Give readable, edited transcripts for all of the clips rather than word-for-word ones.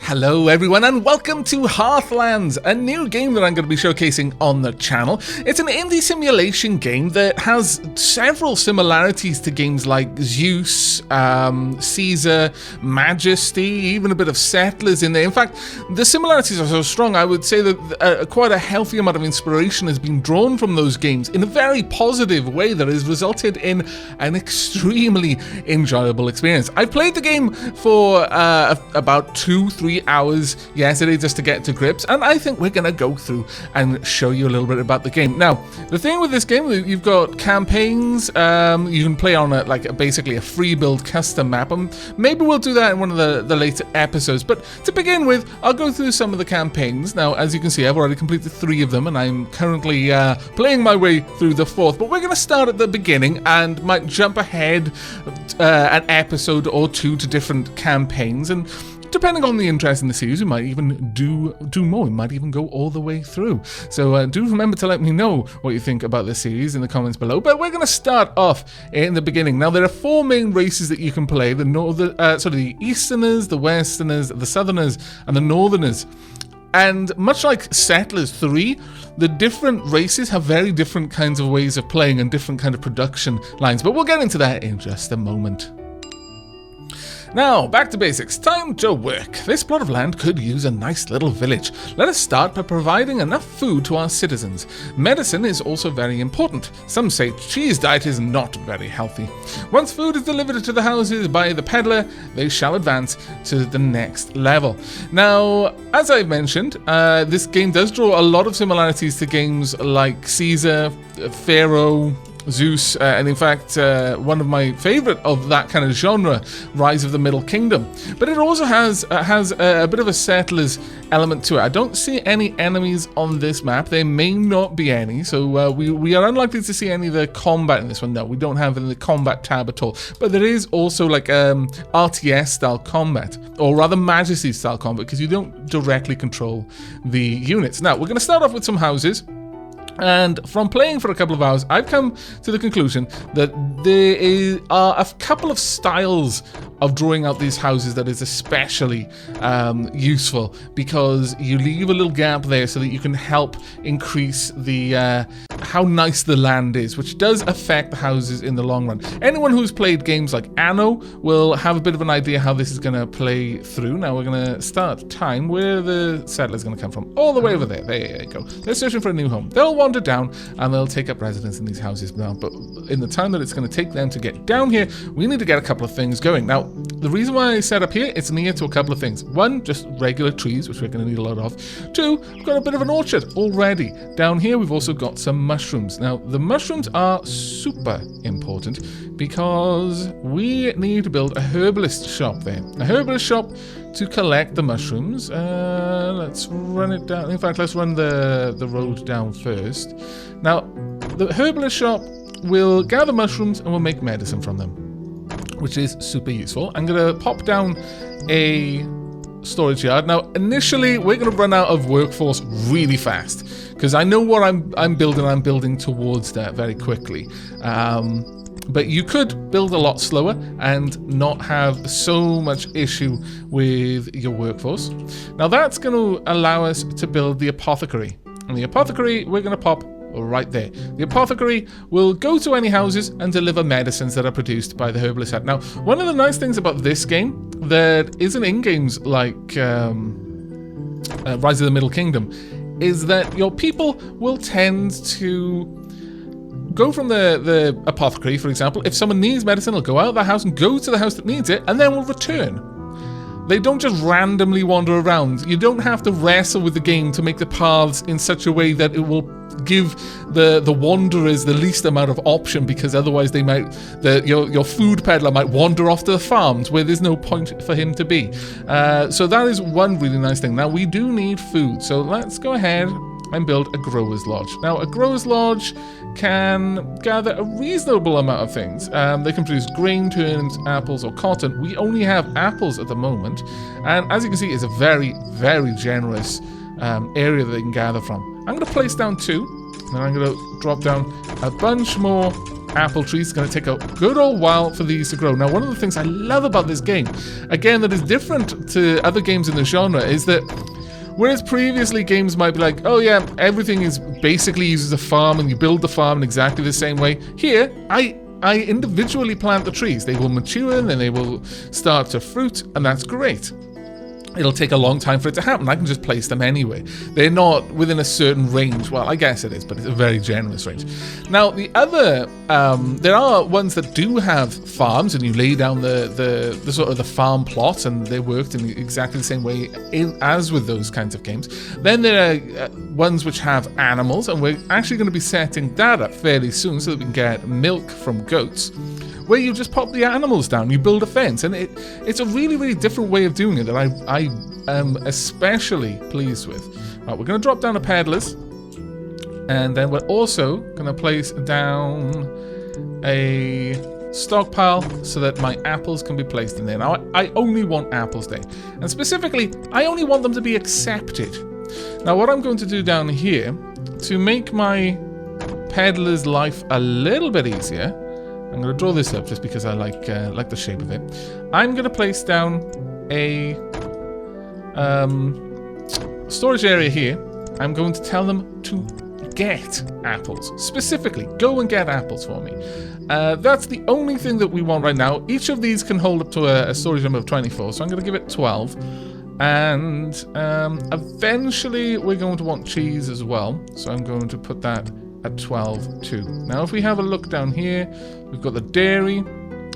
Hello everyone and welcome to Hearthlands, a new game that I'm going to be showcasing on the channel. It's an indie simulation game that has several similarities to games like Zeus, Caesar, Majesty, even a bit of Settlers in there. In fact, the similarities are so strong, I would say that quite a healthy amount of inspiration has been drawn from those games in a very positive way that has resulted in an extremely enjoyable experience. I played the game for about 2-3 hours yesterday just to get to grips, and I think we're going to go through and show you a little bit about the game. Now, the thing with this game, you've got campaigns. You can play on basically a free build custom map, and maybe we'll do that in one of the later episodes. But to begin with, I'll go through some of the campaigns. Now, as you can see, I've already completed 3 of them, and I'm currently playing my way through the 4th. But we're going to start at the beginning and might jump ahead an episode or 2 to different campaigns, and depending on the interest in the series, we might even do more. We might even go all the way through. So do remember to let me know what you think about this series in the comments below. But we're going to start off in the beginning. Now, there are 4 main races that you can play: the Easterners, the Westerners, the Southerners, and the Northerners. And much like Settlers 3, the different races have very different kinds of ways of playing and different kind of production lines. But we'll get into that in just a moment. Now, back to basics. Time to work. This plot of land could use a nice little village. Let us start by providing enough food to our citizens. Medicine is also very important. Some say cheese diet is not very healthy. Once food is delivered to the houses by the peddler, they shall advance to the next level. Now, as I've mentioned, this game does draw a lot of similarities to games like Caesar, Pharaoh, Zeus, and in fact, one of my favorite of that kind of genre, Rise of the Middle Kingdom. But it also has a bit of a Settlers element to it. I don't see any enemies on this map. There may not be any, so we are unlikely to see any of the combat in this one. No, we don't have the combat tab at all. But there is also like RTS style combat, or rather Majesty style combat, because you don't directly control the units. Now, we're going to start off with some houses. And from playing for a couple of hours, I've come to the conclusion that there are a couple of styles of drawing out these houses that is especially useful, because you leave a little gap there so that you can help increase the how nice the land is, which does affect the houses in the long run. Anyone who's played games like Anno will have a bit of an idea how this is going to play through. Now we're going to start time. Where the settlers going to come from? All the way over there. There you go. They're searching for a new home. They'll wander down and they'll take up residence in these houses now. But in the time that it's going to take them to get down here, we need to get a couple of things going. Now, the reason why I set up here, it's near to a couple of things. 1, just regular trees, which we're going to need a lot of. 2, we've got a bit of an orchard already. Down here, we've also got some mushrooms. Now, the mushrooms are super important because we need to build a herbalist shop there. A herbalist shop to collect the mushrooms. Let's run it down. In fact, let's run the road down first. Now, the herbalist shop will gather mushrooms and we'll make medicine from them, which is super useful. I'm going to pop down a storage yard. Now, initially, we're going to run out of workforce really fast because I know what I'm building. I'm building towards that very quickly. But you could build a lot slower and not have so much issue with your workforce. Now, that's going to allow us to build the apothecary. And the apothecary, we're going to pop right there. The apothecary will go to any houses and deliver medicines that are produced by the herbalist hut. Now, one of the nice things about this game that isn't in games like Rise of the Middle Kingdom is that your people will tend to go from the apothecary, for example. If someone needs medicine, they'll go out of the house and go to the house that needs it, and then will return. They don't just randomly wander around. You don't have to wrestle with the game to make the paths in such a way that it will give the wanderers the least amount of option, because otherwise they might your food peddler might wander off to the farms where there's no point for him to be. So that is one really nice thing. Now, we do need food, so let's go ahead and build a grower's lodge. Now, a grower's lodge can gather a reasonable amount of things. They can produce grain, turnips, apples, or cotton. We only have apples at the moment, and as you can see, it's a very, very generous area that they can gather from. I'm going to place down 2, and then I'm going to drop down a bunch more apple trees. It's going to take a good old while for these to grow. Now, one of the things I love about this game, again, that is different to other games in the genre, is that whereas previously games might be like, oh yeah, everything is basically used as a farm and you build the farm in exactly the same way, here, I individually plant the trees. They will mature and then they will start to fruit, and that's great. It'll take a long time for it to happen. I can just place them anyway. They're not within a certain range. Well, I guess it is, but it's a very generous range. Now, the other, there are ones that do have farms, and you lay down the sort of the farm plot, and they worked in exactly the same way as with those kinds of games. Then there are ones which have animals, and we're actually going to be setting that up fairly soon so that we can get milk from goats, where you just pop the animals down, you build a fence, and it's a really, really different way of doing it that I am especially pleased with. Right, we're going to drop down the peddlers, and then we're also going to place down a stockpile so that my apples can be placed in there. Now, I only want apples there, and specifically, I only want them to be accepted. Now, what I'm going to do down here, to make my peddler's life a little bit easier, I'm going to draw this up just because I like the shape of it. I'm going to place down a storage area here. I'm going to tell them to get apples. Specifically, go and get apples for me. That's the only thing that we want right now. Each of these can hold up to a storage number of 24, so I'm going to give it 12. And eventually we're going to want cheese as well, so I'm going to put that at 12 too. Now, if we have a look down here, we've got the dairy.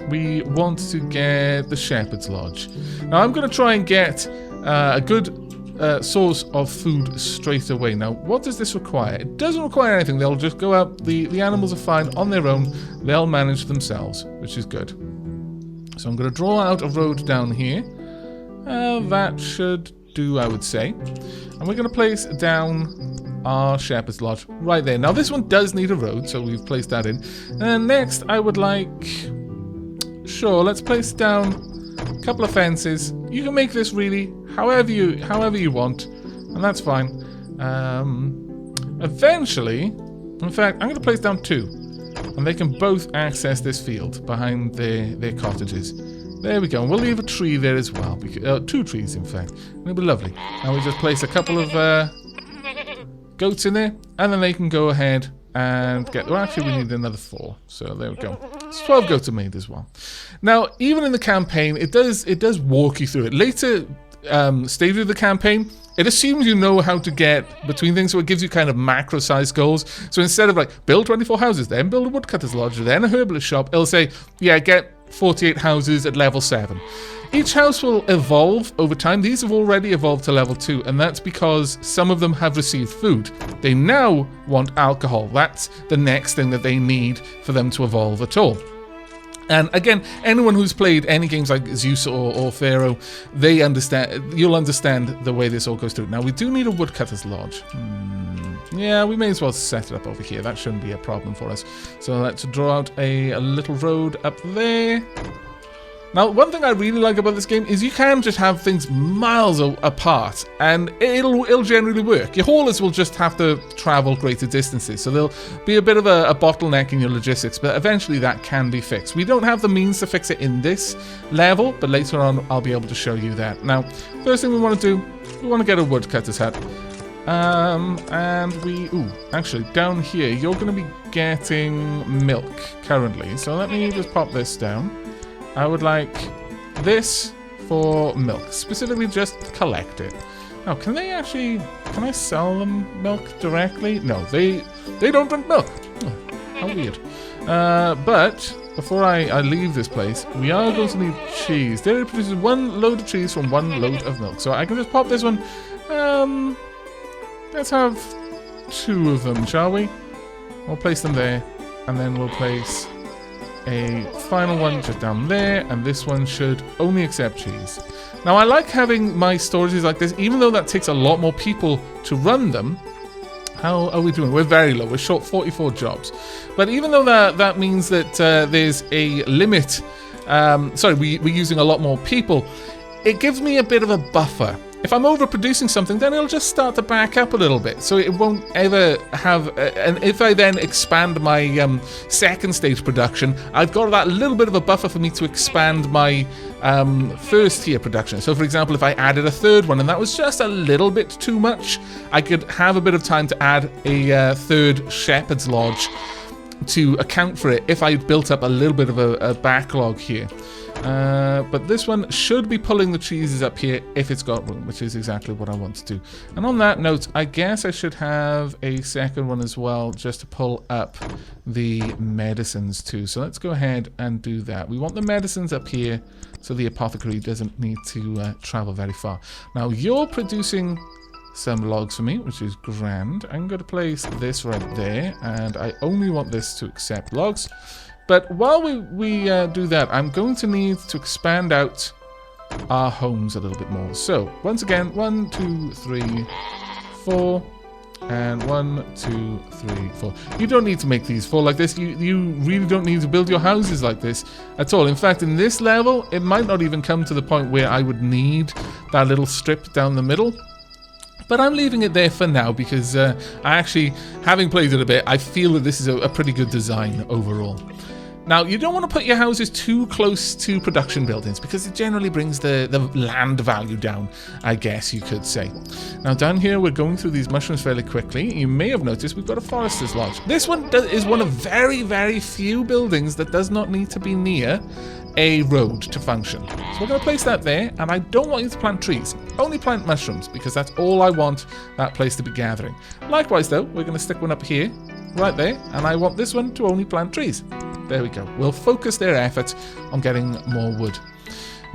We want to get the shepherd's lodge. Now, I'm going to try and get a good source of food straight away. Now, what does this require? It doesn't require anything. They'll just go out. The animals are fine on their own. They'll manage themselves, which is good. So I'm going to draw out a road down here. That should do, I would say. And we're going to place down our shepherd's lodge right there. Now, this one does need a road, so we've placed that in. And next, I would like... Sure, let's place down a couple of fences. You can make this really however you want, and that's fine. Eventually, in fact, I'm going to place down 2, and they can both access this field behind their cottages. There we go, and we'll leave a tree there as well. 2 trees, in fact. It'll be lovely. Now we just place a couple of goats in there, and then they can go ahead and get... Well, actually, we need another 4, so there we go. So 12 goats are made as well. Now, even in the campaign, it does walk you through it. Later stage of the campaign, it assumes you know how to get between things, so it gives you kind of macro-sized goals. So instead of like, build 24 houses, then build a woodcutter's lodge, then a herbalist shop, it'll say, yeah, get 48 houses at level 7. Each house will evolve over time. These have already evolved to level 2, and that's because some of them have received food. They now want alcohol. That's the next thing that they need for them to evolve at all. And again, anyone who's played any games like Zeus or Pharaoh, you'll understand the way this all goes through. Now, we do need a woodcutter's lodge. Yeah, we may as well set it up over here. That shouldn't be a problem for us. So let's draw out a little road up there. Now, one thing I really like about this game is you can just have things miles apart, and it'll generally work. Your haulers will just have to travel greater distances, so there'll be a bit of a bottleneck in your logistics, but eventually that can be fixed. We don't have the means to fix it in this level, but later on I'll be able to show you that. Now, first thing we want to do, we want to get a woodcutter's hut. And actually, down here, you're going to be getting milk currently, so let me just pop this down. I would like this for milk. Specifically, just collect it. Now, can I sell them milk directly? No, they don't drink milk. Oh, how weird. But before I leave this place, we are going to need cheese. Dairy produces 1 load of cheese from 1 load of milk. So I can just pop this one. Let's have 2 of them, shall we? We'll place them there, and then we'll place a final one just down there, and this one should only accept cheese. Now, I like having my storages like this, even though that takes a lot more people to run them. How are we doing? We're very low. We're short 44 jobs. But even though that means that there's a limit, we're using a lot more people, it gives me a bit of a buffer if I'm overproducing something, then it'll just start to back up a little bit. So it won't ever have... and if I then expand my second stage production, I've got that little bit of a buffer for me to expand my first tier production. So for example, if I added a third one and that was just a little bit too much, I could have a bit of time to add a third Shepherd's Lodge to account for it if I built up a little bit of a backlog here. But this one should be pulling the cheeses up here if it's got room, which is exactly what I want to do. And on that note, I guess I should have a second one as well, just to pull up the medicines too. So let's go ahead and do that. We want the medicines up here so the apothecary doesn't need to travel very far. Now you're producing some logs for me, which is grand. I'm going to place this right there, and I only want this to accept logs. But while we do that, I'm going to need to expand out our homes a little bit more. So, once again, 1, 2, 3, 4, and 1, 2, 3, 4. You don't need to make these fall like this. You really don't need to build your houses like this at all. In fact, in this level, it might not even come to the point where I would need that little strip down the middle. But I'm leaving it there for now because I actually, having played it a bit, I feel that this is a pretty good design overall. Now, you don't want to put your houses too close to production buildings because it generally brings the land value down, I guess you could say. Now, down here, we're going through these mushrooms fairly quickly. You may have noticed we've got a forester's lodge. This one is one of very, very few buildings that does not need to be near a road to function. So we're going to place that there, and I don't want you to plant trees. Only plant mushrooms, because that's all I want that place to be gathering. Likewise, though, we're going to stick one up here, right there, and I want this one to only plant trees. There we go. We'll focus their efforts on getting more wood.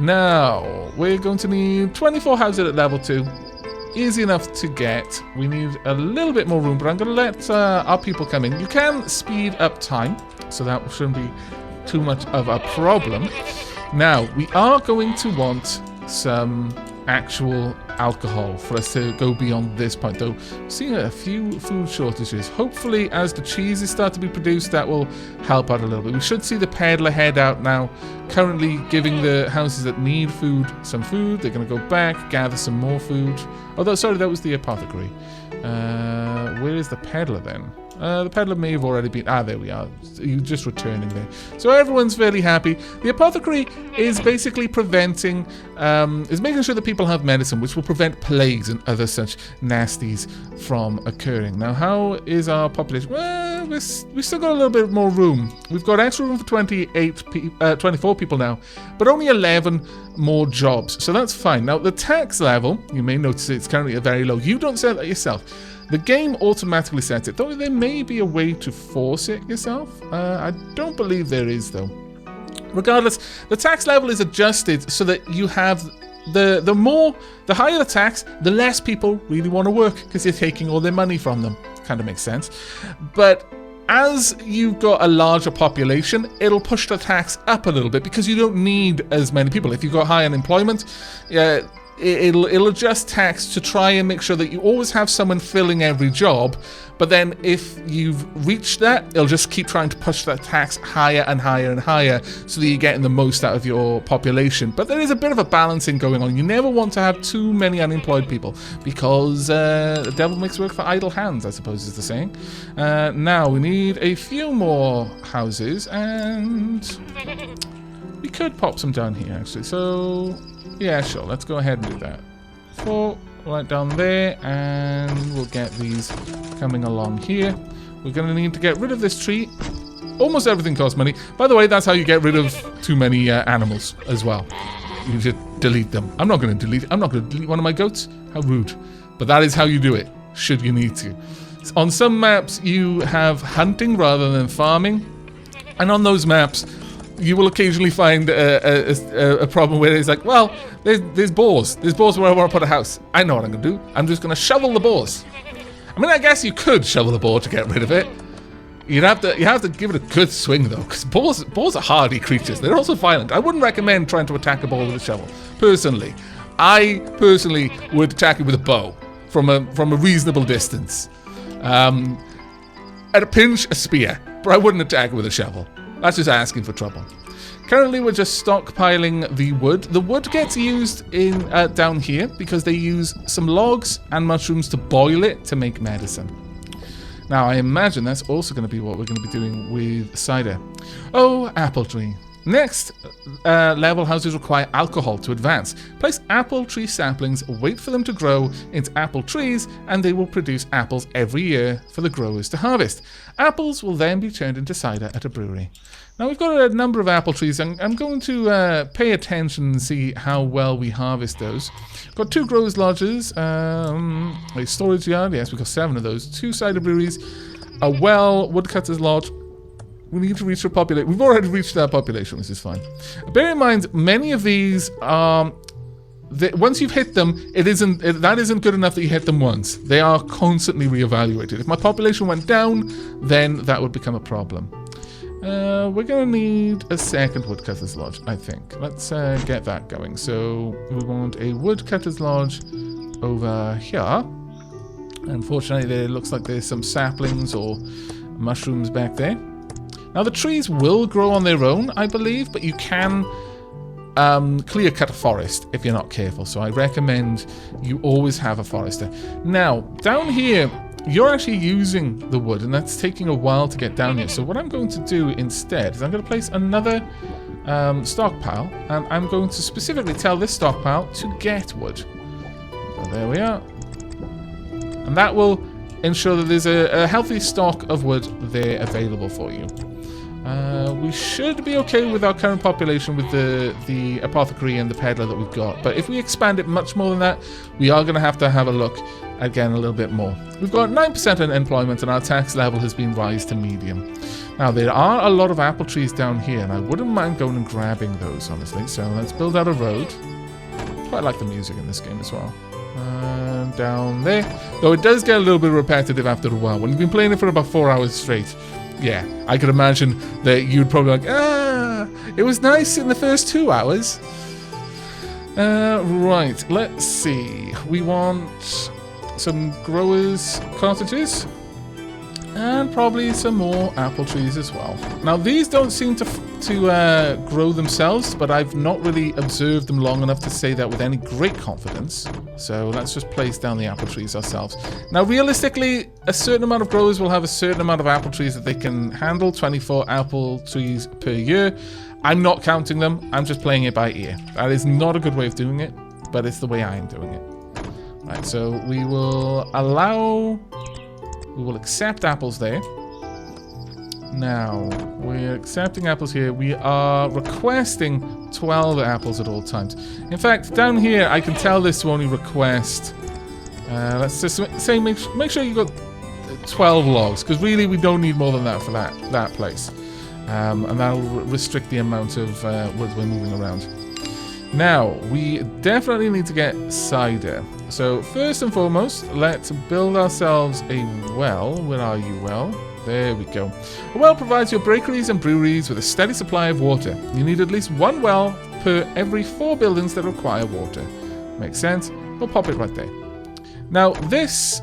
Now, we're going to need 24 houses at level 2. Easy enough to get. We need a little bit more room, but I'm going to let our people come in. You can speed up time, so that shouldn't be too much of a problem. Now, we are going to want some actual alcohol for us to go beyond this point, though. Seeing a few food shortages. Hopefully, as the cheeses start to be produced, that will help out a little bit. We should see the peddler head out now, currently giving the houses that need food some food. They're going to go back, gather some more food. Although, sorry, that was the apothecary. Where is the peddler then? The peddler may have already been... Ah, there we are. You're just returning there. So everyone's fairly happy. The apothecary is basically preventing... is making sure that people have medicine, which will prevent plagues and other such nasties from occurring. Now, how is our population? Well, we've still got a little bit more room. We've got extra room for 24 people now, but only 11 more jobs. So that's fine. Now, the tax level, you may notice it's currently very low. You don't set that yourself. The game automatically sets it, though there may be a way to force it yourself. I don't believe there is, though. Regardless, the tax level is adjusted so that you have the higher the tax, the less people really want to work because you're taking all their money from them. Kind of makes sense. But as you've got a larger population, it'll push the tax up a little bit because you don't need as many people. If you've got high unemployment, it'll adjust tax to try and make sure that you always have someone filling every job, but then if you've reached that, it'll just keep trying to push that tax higher and higher and higher so that you're getting the most out of your population. But there is a bit of a balancing going on. You never want to have too many unemployed people because the devil makes work for idle hands, I suppose is the saying. Now we need a few more houses, and we could pop some down here actually. So yeah, sure, let's go ahead and do that. 4 right down there, and we'll get these coming along here. We're going to need to get rid of this tree. Almost everything costs money. By the way, that's how you get rid of too many animals as well. You just delete them. I'm not going to delete one of my goats. How rude. But that is how you do it, should you need to. On some maps, you have hunting rather than farming. And on those maps, you will occasionally find a problem where it's like, well, there's boars. There's boars where I want to put a house. I know what I'm going to do. I'm just going to shovel the boars. I mean, I guess you could shovel the boar to get rid of it. You have to give it a good swing, though, because boars are hardy creatures. They're also violent. I wouldn't recommend trying to attack a boar with a shovel, personally. I personally would attack it with a bow from a reasonable distance. At a pinch, a spear, but I wouldn't attack it with a shovel. That's just asking for trouble. Currently, we're just stockpiling the wood. The wood gets used in down here because they use some logs and mushrooms to boil it to make medicine. Now, I imagine that's also going to be what we're going to be doing with cider. Oh, apple tree. Next, level houses require alcohol to advance. Place apple tree saplings, wait for them to grow into apple trees, and they will produce apples every year for the growers to harvest. Apples will then be turned into cider at a brewery. Now, we've got a number of apple trees. I'm going to pay attention and see how well we harvest those. Got 2 growers' lodges, a storage yard. Yes, we've got 7 of those. 2 cider breweries, a well, woodcutter's lodge. We need to reach our population. We've already reached our population, which is fine. Bear in mind, many of these are... once you've hit them, that isn't good enough that you hit them once. They are constantly reevaluated. If my population went down, then that would become a problem. We're going to need a second woodcutter's lodge, I think. Let's get that going. So we want a woodcutter's lodge over here. Unfortunately, it looks like there's some saplings or mushrooms back there. Now, the trees will grow on their own, I believe, but you can clear cut a forest if you're not careful. So I recommend you always have a forester. Now, down here, you're actually using the wood, and that's taking a while to get down here. So what I'm going to do instead is I'm going to place another stockpile, and I'm going to specifically tell this stockpile to get wood. So there we are. And that will ensure that there's a healthy stock of wood there available for you. We should be okay with our current population with the apothecary and the peddler that we've got. But if we expand it much more than that, we are going to have a look again a little bit more. We've got 9% in employment, and our tax level has been raised to medium. Now, there are a lot of apple trees down here, and I wouldn't mind going and grabbing those, honestly. So let's build out a road. Quite like the music in this game as well. Down there. Though it does get a little bit repetitive after a while. When you've been playing it for about 4 hours straight, yeah, I could imagine that you'd probably like, it was nice in the first 2 hours. Right, let's see. We want some growers' cottages and probably some more apple trees as well. Now, these don't seem to grow themselves, but I've not really observed them long enough to say that with any great confidence. So let's just place down the apple trees ourselves. Now, realistically, a certain amount of growers will have a certain amount of apple trees that they can handle, 24 apple trees per year. I'm not counting them, I'm just playing it by ear. That is not a good way of doing it, but it's the way I am doing it. Right, so we will accept apples there. Now, we're accepting apples here. We are requesting 12 apples at all times. In fact, down here, I can tell this to only request... let's just say make sure you got 12 logs, because really we don't need more than that for that place. And that'll restrict the amount of wood we're moving around. Now, we definitely need to get cider. So, first and foremost, let's build ourselves a well. Where are you, well? There we go. A well provides your bakeries and breweries with a steady supply of water. You need at least 1 well per every 4 buildings that require water. Makes sense? We'll pop it right there. Now, this...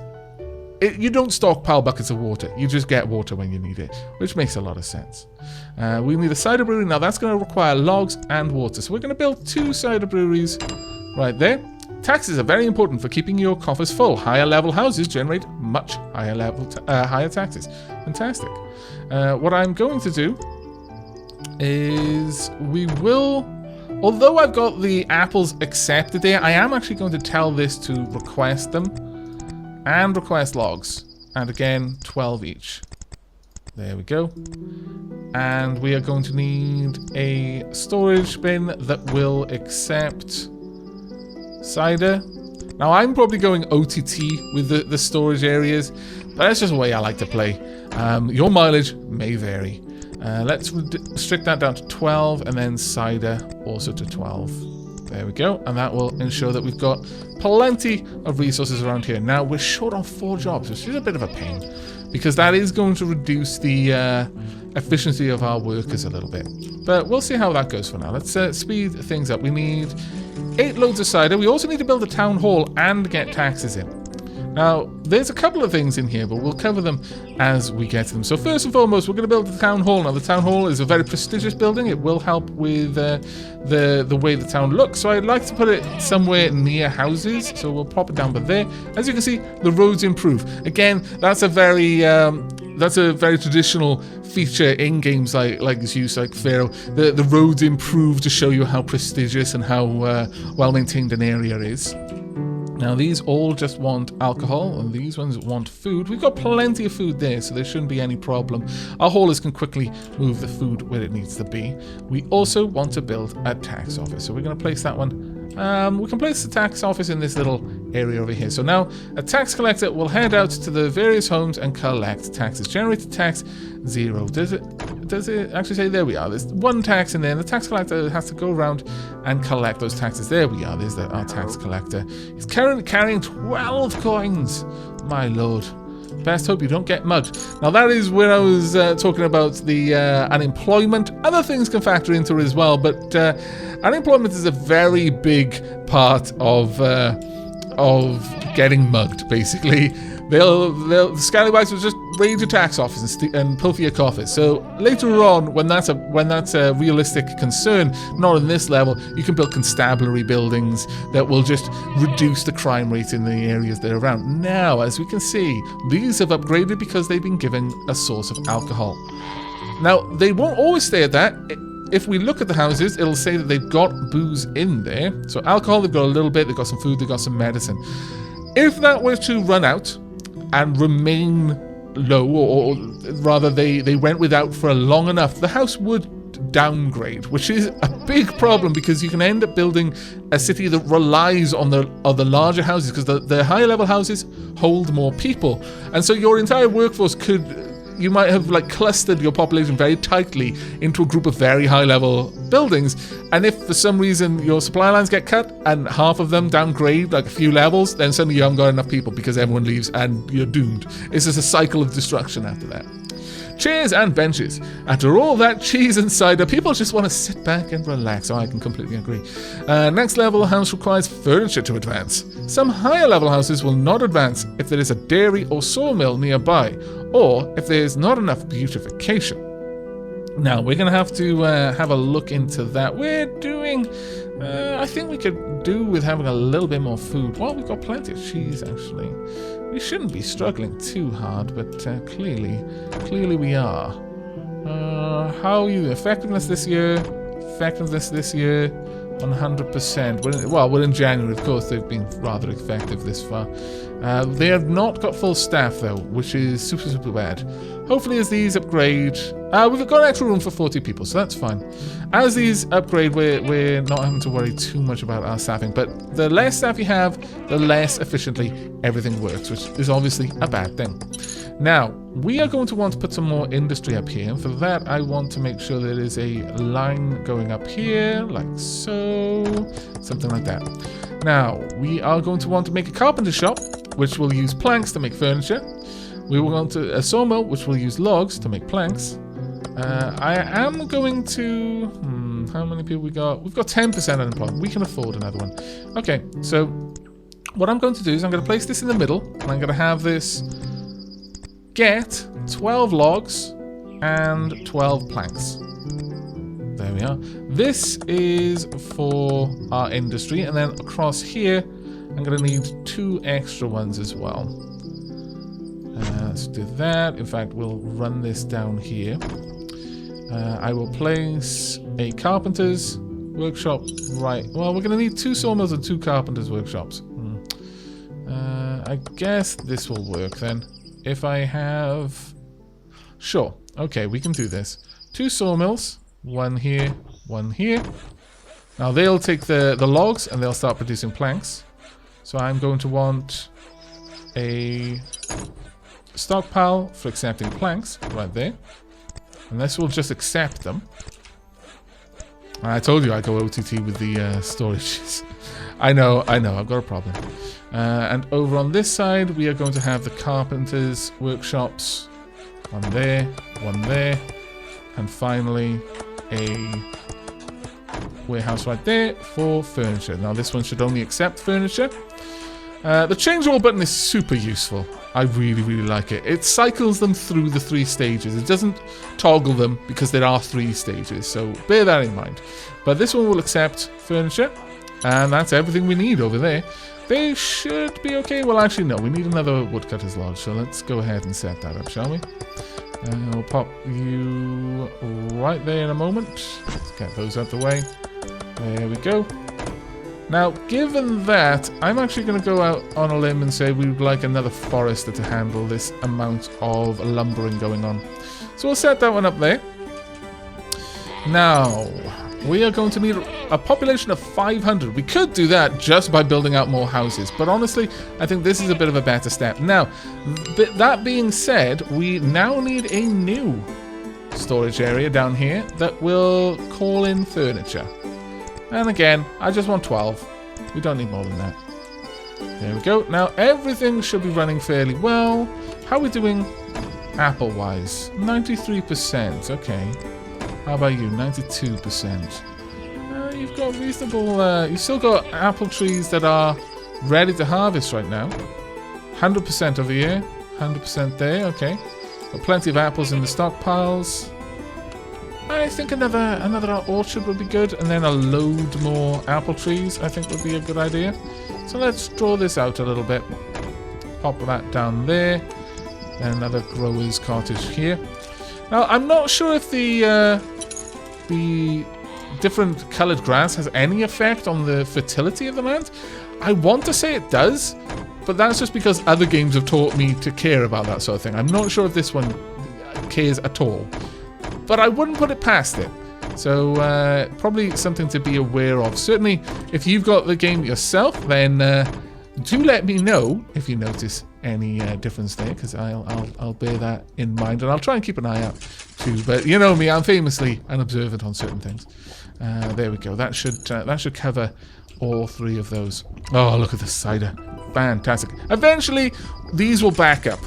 you don't stockpile buckets of water. You just get water when you need it, which makes a lot of sense. We need a cider brewery. Now, that's going to require logs and water. So we're going to build 2 cider breweries right there. Taxes are very important for keeping your coffers full. Higher level houses generate much higher taxes. Fantastic. What I'm going to do is we will... Although I've got the apples accepted there, I am actually going to tell this to request them. And request logs. And again, 12 each. There we go. And we are going to need a storage bin that will accept cider. Now, I'm probably going OTT with the storage areas, but that's just the way I like to play. Your mileage may vary. Let's restrict that down to 12, and then cider also to 12. There we go, and that will ensure that we've got plenty of resources around here. Now, we're short on 4 jobs, which is a bit of a pain, because that is going to reduce the efficiency of our workers a little bit. But we'll see how that goes for now. Let's speed things up. We need 8 loads of cider. We also need to build a town hall and get taxes in. Now, there's a couple of things in here, but we'll cover them as we get to them. So first and foremost, we're going to build the town hall. Now, the town hall is a very prestigious building. It will help with the way the town looks. So I'd like to put it somewhere near houses. So we'll pop it down by there. As you can see, the roads improve. Again, that's a very traditional feature in games like Zeus, like Pharaoh. The roads improve to show you how prestigious and how well maintained an area is. Now, these all just want alcohol, and these ones want food. We've got plenty of food there, so there shouldn't be any problem. Our haulers can quickly move the food where it needs to be. We also want to build a tax office, so we're going to place that one. We can place the tax office in this little area over here. So now, a tax collector will head out to the various homes and collect taxes. Generated tax 0. Does it actually say? There we are. There's one tax in there, and the tax collector has to go around and collect those taxes. There we are. There's our tax collector. He's currently carrying 12 coins. My lord. Best hope you don't get mugged. Now, that is where I was talking about the unemployment. Other things can factor into it as well, but unemployment is a very big part of getting mugged, basically. The scallywags will just raid your tax office and pilfer your coffers. So later on, when that's a realistic concern, not on this level, you can build constabulary buildings that will just reduce the crime rate in the areas they're around. Now, as we can see, these have upgraded because they've been given a source of alcohol. Now, they won't always stay at that. If we look at the houses, it'll say that they've got booze in there. So alcohol, they've got a little bit, they've got some food, they've got some medicine. If that were to run out and remain low, or rather they went without for long enough, the house would downgrade, which is a big problem because you can end up building a city that relies on the larger houses, because the higher level houses hold more people, and so your entire workforce you might have clustered your population very tightly into a group of very high level buildings, and if for some reason your supply lines get cut and half of them downgrade a few levels, then suddenly you haven't got enough people because everyone leaves and you're doomed. It's just a cycle of destruction after that. Chairs and benches. After all that cheese and cider, people just want to sit back and relax. Oh, I can completely agree. Next level house requires furniture to advance. Some higher level houses will not advance if there is a dairy or sawmill nearby, or if there is not enough beautification. Now, we're going to have a look into that. We're doing... I think we could do with having a little bit more food. Well, we've got plenty of cheese, actually. We shouldn't be struggling too hard, but clearly we are. How are you? Effectiveness this year? 100%. We're in January, of course. They've been rather effective this far. They have not got full staff, though, which is super, super bad. Hopefully, as these upgrade... we've got extra room for 40 people, so that's fine. As these upgrade, we're not having to worry too much about our staffing. But the less staff you have, the less efficiently everything works, which is obviously a bad thing. Now, we are going to want to put some more industry up here. And for that, I want to make sure there is a line going up here, like so. Something like that. Now, we are going to want to make a carpenter shop, which will use planks to make furniture. We will want a sawmill, which will use logs to make planks. I am going to... how many people we got? We've got 10% unemployment. We can afford another one. Okay, so what I'm going to do is I'm going to place this in the middle, and I'm going to have this get 12 logs and 12 planks. There we are. This is for our industry, and then across here, I'm going to need 2 extra ones as well. Let's do that. In fact, we'll run this down here. I will place a carpenter's workshop right... Well, we're going to need 2 sawmills and 2 carpenter's workshops. I guess this will work then. If I have... Sure. Okay, we can do this. 2 sawmills. 1 here, 1 here. Now, they'll take the logs and they'll start producing planks. So I'm going to want a stockpile for accepting planks right there. And this will just accept them. I told you I go OTT with the storages. I know, I've got a problem. And over on this side, we are going to have the carpenter's workshops. 1 there, 1 there. And finally, a warehouse right there for furniture. Now, this one should only accept furniture. The change all button is super useful. I really, really like it. It cycles them through the 3 stages. It doesn't toggle them because there are 3 stages, so bear that in mind. But this one will accept furniture, and that's everything we need over there. They should be okay. Well, actually, no. We need another woodcutter's lodge, so let's go ahead and set that up, shall we? And we'll pop you right there in a moment. Let's get those out the way. There we go. Now, given that, I'm actually going to go out on a limb and say we would like another forester to handle this amount of lumbering going on. So we'll set that one up there. Now, we are going to need a population of 500. We could do that just by building out more houses, but honestly, I think this is a bit of a better step. Now, that being said, we now need a new storage area down here that will call in furniture. And again, I just want 12. We don't need more than that. There we go. Now, everything should be running fairly well. How are we doing apple-wise? 93%. Okay. How about you? 92%. You've got reasonable... you've still got apple trees that are ready to harvest right now. 100% over here. 100% there. Okay. Got plenty of apples in the stockpiles. I think another orchard would be good, and then a load more apple trees I think would be a good idea. So let's draw this out a little bit. Pop that down there. Then another grower's cottage here. Now, I'm not sure if the different coloured grass has any effect on the fertility of the land. I want to say it does, but that's just because other games have taught me to care about that sort of thing. I'm not sure if this one cares at all. But I wouldn't put it past it. So, probably something to be aware of. Certainly, if you've got the game yourself, then do let me know if you notice any difference there, because I'll bear that in mind, and I'll try and keep an eye out too. But you know me, I'm famously unobservant on certain things. There we go. That should cover all 3 of those. Oh, look at the cider. Fantastic. Eventually, these will back up,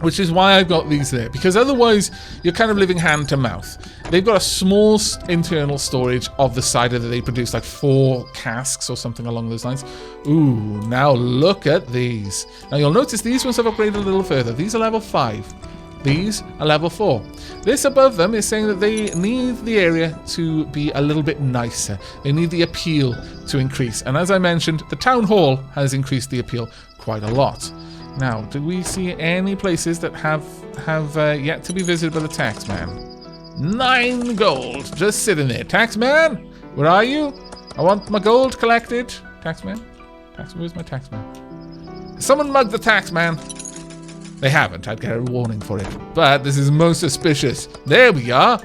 which is why I've got these there, because otherwise you're kind of living hand to mouth. They've got a small internal storage of the cider that they produce, like 4 casks or something along those lines. Ooh, now look at these. Now you'll notice these ones have upgraded a little further. These are level 5. These are level 4. This above them is saying that they need the area to be a little bit nicer. They need the appeal to increase. And as I mentioned, the town hall has increased the appeal quite a lot. Now, do we see any places that have yet to be visited by the taxman? 9 gold, just sitting there. Taxman, where are you? I want my gold collected. Taxman, where's my taxman? Someone mugged the taxman. They haven't. I'd get a warning for it. But this is most suspicious. There we are.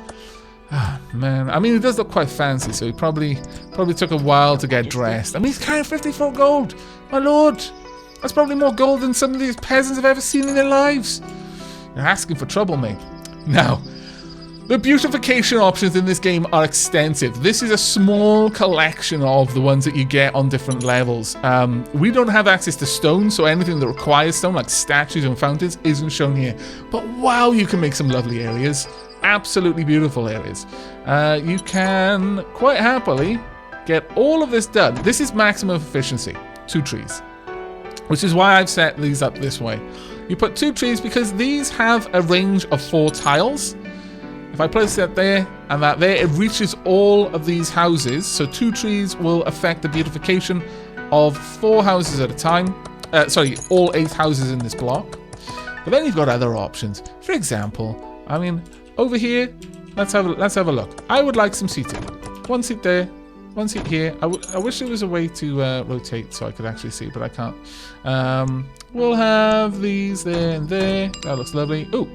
Ah, man. I mean, he does look quite fancy, so he probably took a while to get dressed. I mean, he's carrying 54 gold. My lord. That's probably more gold than some of these peasants have ever seen in their lives. You're asking for trouble, mate. Now, the beautification options in this game are extensive. This is a small collection of the ones that you get on different levels. We don't have access to stone, so anything that requires stone, like statues and fountains, isn't shown here. But wow, you can make some lovely areas. Absolutely beautiful areas. You can quite happily get all of this done. This is maximum efficiency. 2 trees. Which is why I've set these up this way. You put 2 trees because these have a range of 4 tiles. If I place that there and that there, it reaches all of these houses. So 2 trees will affect the beautification of 4 houses at a time. Sorry, all 8 houses in this block. But then you've got other options. For example, I mean, over here, let's have a look. I would like some seating. 1 seat there. 1 seat here. I wish there was a way to rotate so I could actually see, but I can't. We'll have these there and there. That looks lovely. Ooh,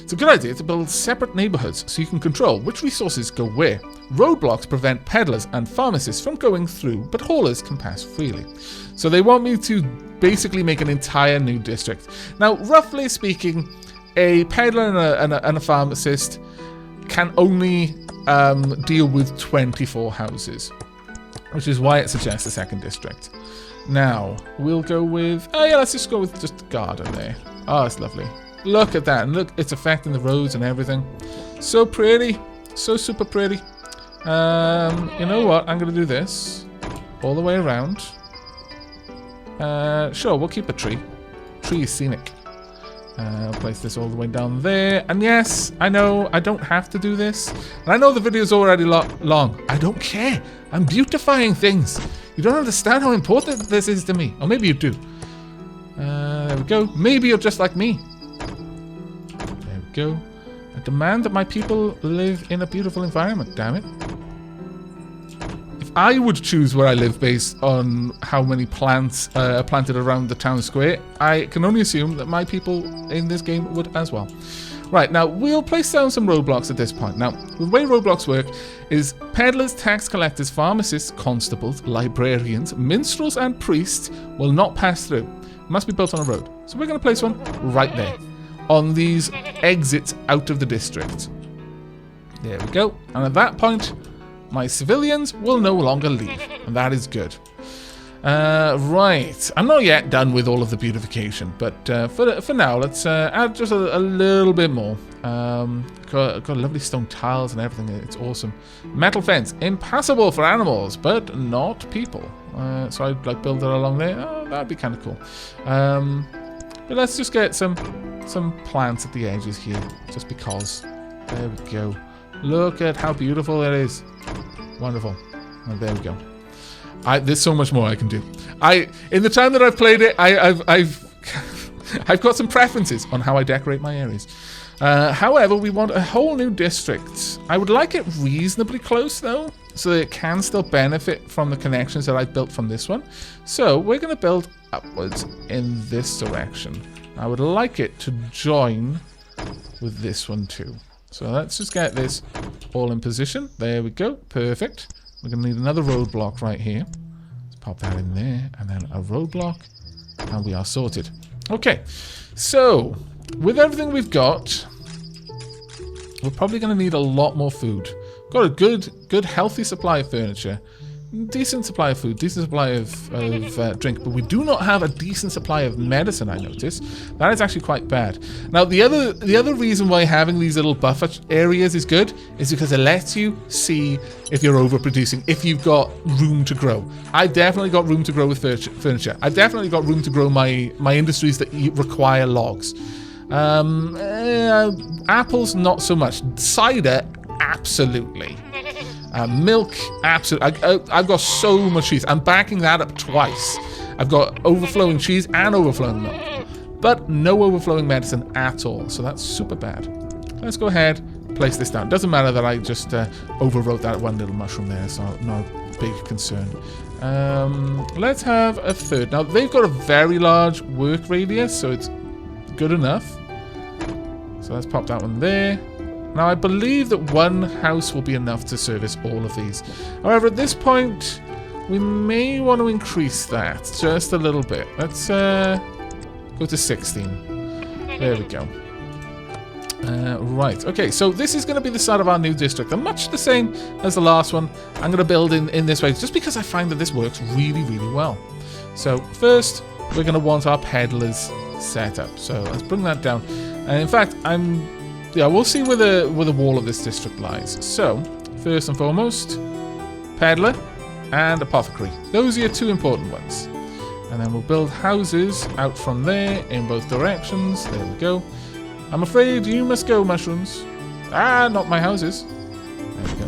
it's a good idea to build separate neighborhoods so you can control which resources go where. Roadblocks prevent peddlers and pharmacists from going through, but haulers can pass freely. So they want me to basically make an entire new district. Now, roughly speaking, a peddler and a pharmacist can only deal with 24 houses, which is why it suggests a second district. Now, we'll go with... Oh yeah, let's just go with just the garden there. Oh, it's lovely. Look at that. And look, it's affecting the roads and everything. So pretty. So super pretty. You know what? I'm going to do this all the way around. Sure, we'll keep a tree. Tree is scenic. I'll place this all the way down there. And yes, I know I don't have to do this. And I know the video's already long. I don't care. I'm beautifying things. You don't understand how important this is to me. Or maybe you do. There we go. Maybe you're just like me. There we go. I demand that my people live in a beautiful environment, damn it. If I would choose where I live based on how many plants are planted around the town square, I can only assume that my people in this game would as well. Right, now we'll place down some roadblocks at this point. Now, the way roadblocks work is peddlers, tax collectors, pharmacists, constables, librarians, minstrels, and priests will not pass through. It must be built on a road. So we're going to place one right there on these exits out of the district. There we go. And at that point, my civilians will no longer leave, and that is good. Right, I'm not yet done with all of the beautification, but for now, let's add just a little bit more. Got lovely stone tiles and everything. It's awesome. Metal fence, impassable for animals, but not people. So I'd like build it along there. Oh, that'd be kind of cool. But let's just get some plants at the edges here, just because. There we go. Look at how beautiful it is. Wonderful. And there we go. There's so much more I can do. In the time that I've played it, I've got some preferences on how I decorate my areas. However, we want a whole new district. I would like it reasonably close though, so that it can still benefit from the connections that I've built from this one. So we're going to build upwards in this direction. I would like it to join with this one too. So let's just get this all in position. There we go. Perfect. We're going to need another roadblock right here. Let's pop that in there. And then a roadblock. And we are sorted. Okay. So, with everything we've got, we're probably going to need a lot more food. Got a good healthy supply of furniture. Decent supply of food, decent supply of drink, but we do not have a decent supply of medicine, I notice. That is actually quite bad. Now, the other reason why having these little buffer areas is good is because it lets you see if you're overproducing, if you've got room to grow. I've definitely got room to grow with furniture. I've definitely got room to grow my industries that require logs. Apples, not so much. Cider, absolutely. Milk, absolutely. I've got so much cheese. I'm backing that up twice. I've got overflowing cheese and overflowing milk. But no overflowing medicine at all. So that's super bad. Let's go ahead, place this down. Doesn't matter that I just overwrote that one little mushroom there. So not a big concern. Let's have a third. Now, they've got a very large work radius, so it's good enough. So let's pop that one there. Now, I believe that one house will be enough to service all of these. However, at this point, we may want to increase that just a little bit. Let's go to 16. There we go. Right, okay, so this is going to be the start of our new district. And much the same as the last one, I'm going to build in this way, just because I find that this works really, really well. So, first, we're going to want our peddlers set up. So, let's bring that down. And in fact, yeah, we'll see where the wall of this district lies. So, first and foremost, peddler and apothecary. Those are your two important ones. And then we'll build houses out from there in both directions. There we go. I'm afraid you must go, mushrooms. Ah, not my houses. There we go.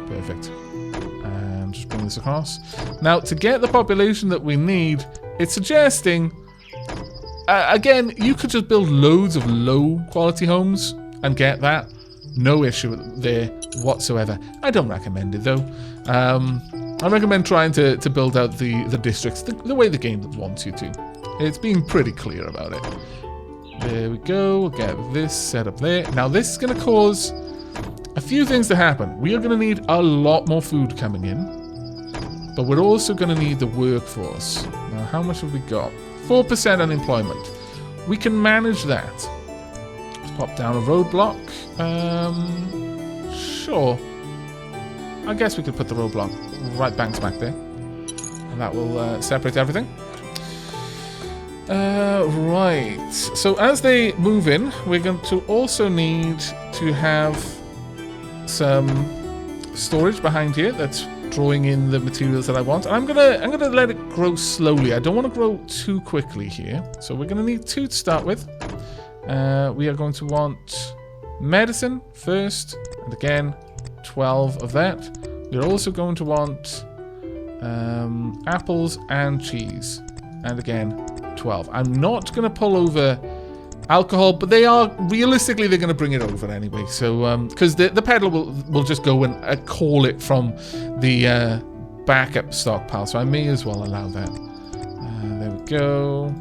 Perfect. And just bring this across. Now, to get the population that we need, it's suggesting... again, you could just build loads of low-quality homes and get that. No issue there whatsoever. I don't recommend it, though. I recommend trying to build out the districts the way the game wants you to. It's been pretty clear about it. There we go. We'll get this set up there. Now, this is going to cause a few things to happen. We are going to need a lot more food coming in. But we're also going to need the workforce. Now, how much have we got? 4% unemployment. We can manage that. Let's pop down a roadblock. Sure. I guess we could put the roadblock right bang smack there. And that will separate everything. Right. So as they move in, we're going to also need to have some storage behind here that's drawing in the materials that I want. And I'm gonna let it grow slowly. I don't want to grow too quickly here. So we're gonna need 2 to start with. We are going to want medicine first, and again 12 of that. We're also going to want apples and cheese, and again 12. I'm not going to pull over alcohol, but they are realistically they're going to bring it over anyway. So because the peddler will just go and call it from the backup stockpile, so I may as well allow that. There we go.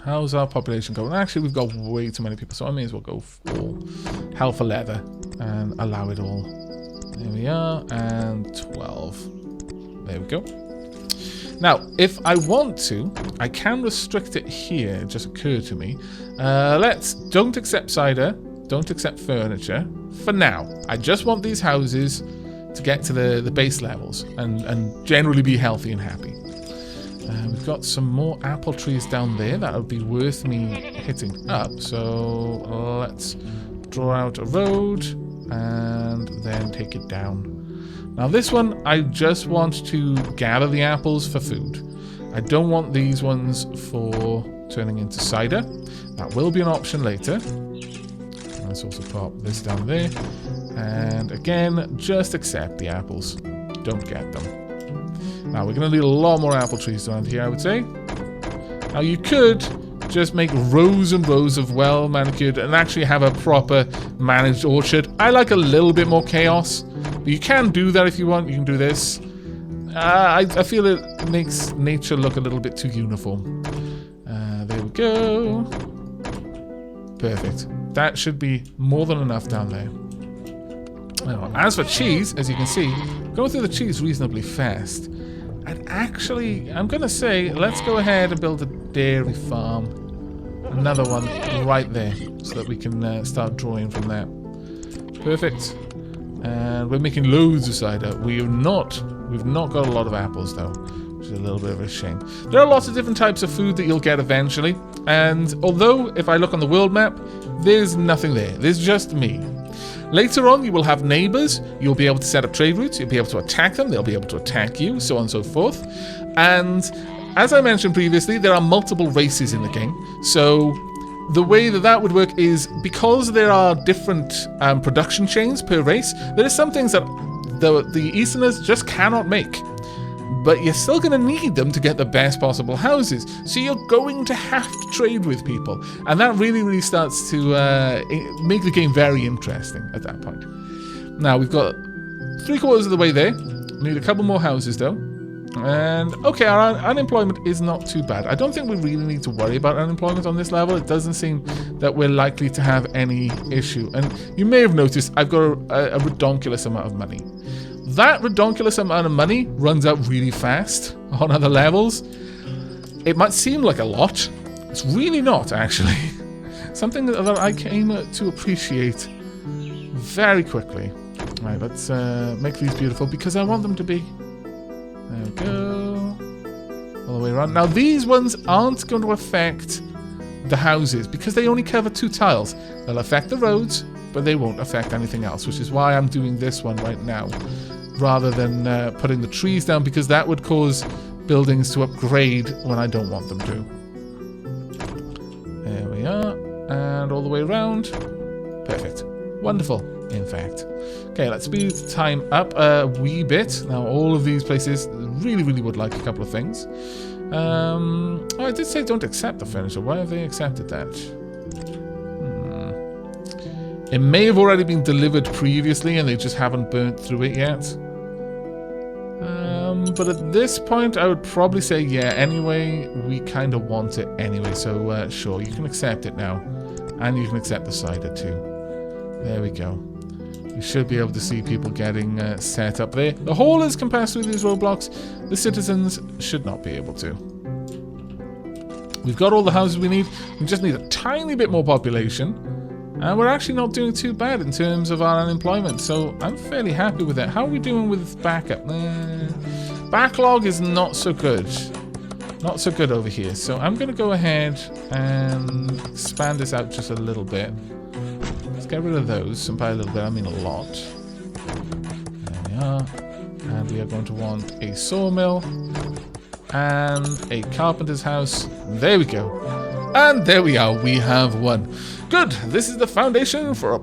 How's our population going? Actually, we've got way too many people, so I may as well go full hell for leather and allow it all. There we are, and 12. There we go. Now, if I want to, I can restrict it here. It just occurred to me. Don't accept cider, don't accept furniture. For now, I just want these houses to get to the base levels and generally be healthy and happy. We've got some more apple trees down there that would be worth me hitting up. So let's draw out a road and then take it down. Now this one, I just want to gather the apples for food. I don't want these ones for turning into cider. That will be an option later. Let's also pop this down there. And again, just accept the apples. Don't get them. Now, we're going to need a lot more apple trees around here, I would say. Now, you could just make rows and rows of well-manicured and actually have a proper managed orchard. I like a little bit more chaos, but you can do that if you want. You can do this. I feel it makes nature look a little bit too uniform. There we go. Perfect. That should be more than enough down there. Now, as for cheese, as you can see, going through the cheese reasonably fast. And actually, I'm going to say, let's go ahead and build a dairy farm. Another one right there, so that we can start drawing from that. Perfect. And we're making loads of cider. We've not got a lot of apples, though, which is a little bit of a shame. There are lots of different types of food that you'll get eventually. And although, if I look on the world map, there's nothing there. There's just me. Later on, you will have neighbors. You'll be able to set up trade routes. You'll be able to attack them. They'll be able to attack you, so on and so forth. And as I mentioned previously, there are multiple races in the game. So the way that would work is because there are different production chains per race, there are some things that the Easterners just cannot make. But you're still going to need them to get the best possible houses. So you're going to have to trade with people. And that really, really starts to make the game very interesting at that point. Now, we've got 3/4 of the way there. We need a couple more houses, though. And, okay, our unemployment is not too bad. I don't think we really need to worry about unemployment on this level. It doesn't seem that we're likely to have any issue. And you may have noticed I've got a redonkulous amount of money. That redonkulous amount of money runs out really fast on other levels. It might seem like a lot. It's really not, actually. Something that I came to appreciate very quickly. All right, let's make these beautiful because I want them to be. There we go. All the way around. Now, these ones aren't going to affect the houses because they only cover 2 tiles. They'll affect the roads, but they won't affect anything else, which is why I'm doing this one right now, rather than putting the trees down, because that would cause buildings to upgrade when I don't want them to. There we are. And all the way around. Perfect. Wonderful, in fact. Okay, let's speed time up a wee bit. Now, all of these places really, really would like a couple of things. Oh, I did say don't accept the furniture. Why have they accepted that? It may have already been delivered previously and they just haven't burnt through it yet. But at this point, I would probably say, yeah, anyway, we kind of want it anyway. So, sure, you can accept it now. And you can accept the cider too. There we go. You should be able to see people getting set up there. The haulers can pass through these roadblocks. The citizens should not be able to. We've got all the houses we need. We just need a tiny bit more population. And we're actually not doing too bad in terms of our unemployment. So I'm fairly happy with that. How are we doing with backup? Backlog is not so good. Not so good over here. So I'm going to go ahead and expand this out just a little bit. Let's get rid of those. And by a little bit, I mean a lot. There we are. We are going to want a sawmill and a carpenter's house. There we go. And there we are. We have one. Good. This is the foundation for a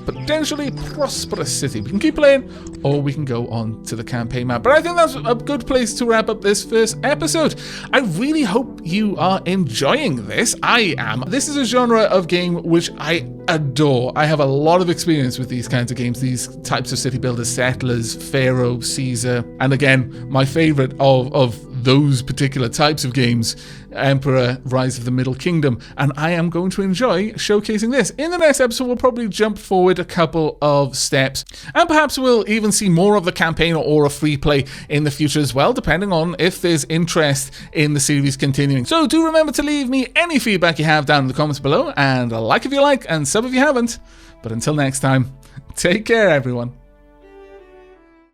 potentially prosperous city. We can keep playing, or we can go on to the campaign map. But I think that's a good place to wrap up this first episode. I really hope you are enjoying this. I am. This is a genre of game which I adore. I have a lot of experience with these kinds of games, these types of city builders, settlers, Pharaoh, Caesar, and again, my favorite of those particular types of games, Emperor, Rise of the Middle Kingdom, and I am going to enjoy showcasing this. In the next episode, we'll probably jump forward a couple of steps, and perhaps we'll even see more of the campaign or a free play in the future as well, depending on if there's interest in the series continuing. So do remember to leave me any feedback you have down in the comments below, and a like if you like, and sub if you haven't. But until next time, take care everyone.